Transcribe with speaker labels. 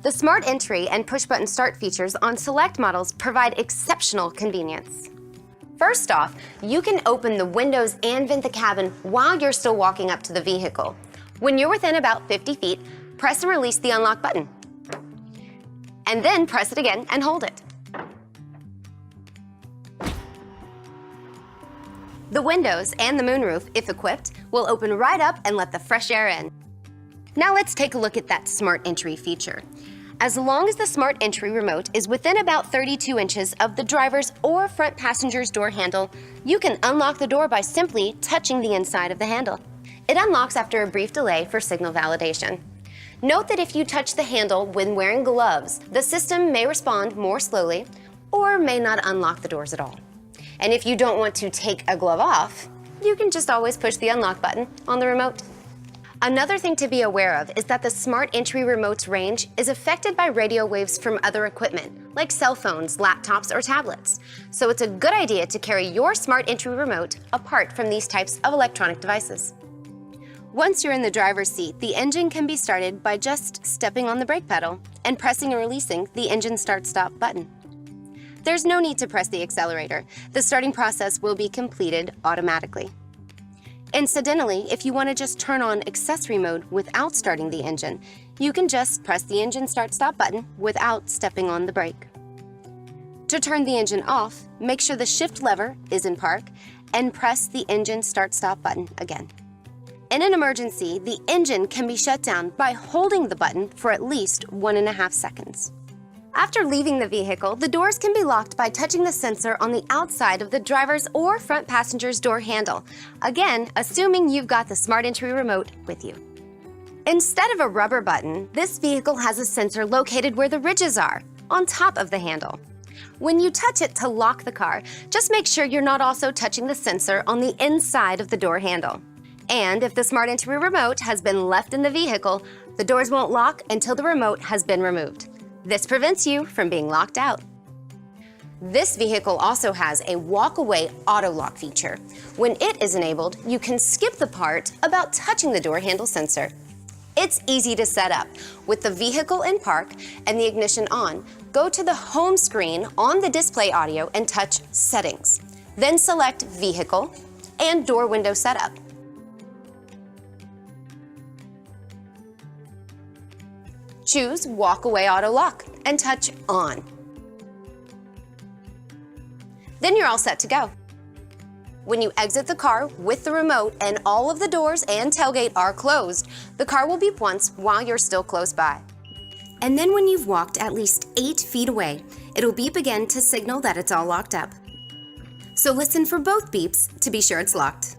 Speaker 1: The Smart Entry and push-button start features on select models provide exceptional convenience. First off, you can open the windows and vent the cabin while you're still walking up to the vehicle. When you're within about 50 feet, press and release the unlock button. And then press it again and hold it. The windows and the moonroof, if equipped, will open right up and let the fresh air in. Now let's take a look at that Smart Entry feature. As long as the Smart Entry remote is within about 32 inches of the driver's or front passenger's door handle, you can unlock the door by simply touching the inside of the handle. It unlocks after a brief delay for signal validation. Note that if you touch the handle when wearing gloves, the system may respond more slowly or may not unlock the doors at all. And if you don't want to take a glove off, you can just always push the unlock button on the remote. Another thing to be aware of is that the Smart Entry remote's range is affected by radio waves from other equipment, like cell phones, laptops, or tablets. So it's a good idea to carry your Smart Entry remote apart from these types of electronic devices. Once you're in the driver's seat, the engine can be started by just stepping on the brake pedal and pressing and releasing the engine start-stop button. There's no need to press the accelerator. The starting process will be completed automatically. Incidentally, if you want to just turn on accessory mode without starting the engine, you can just press the engine start-stop button without stepping on the brake. To turn the engine off, make sure the shift lever is in park and press the engine start-stop button again. In an emergency, the engine can be shut down by holding the button for at least 1.5 seconds. After leaving the vehicle, the doors can be locked by touching the sensor on the outside of the driver's or front passenger's door handle, again, assuming you've got the Smart Entry remote with you. Instead of a rubber button, this vehicle has a sensor located where the ridges are, on top of the handle. When you touch it to lock the car, just make sure you're not also touching the sensor on the inside of the door handle. And if the Smart Entry remote has been left in the vehicle, the doors won't lock until the remote has been removed. This prevents you from being locked out. This vehicle also has a walk-away auto lock feature. When it is enabled, you can skip the part about touching the door handle sensor. It's easy to set up. With the vehicle in park and the ignition on, go to the home screen on the display audio and touch Settings. Then select Vehicle and Door Window Setup. Choose Walk-Away Auto Lock and touch On. Then you're all set to go. When you exit the car with the remote and all of the doors and tailgate are closed, the car will beep once while you're still close by. And then when you've walked at least 8 feet away, it'll beep again to signal that it's all locked up. So listen for both beeps to be sure it's locked.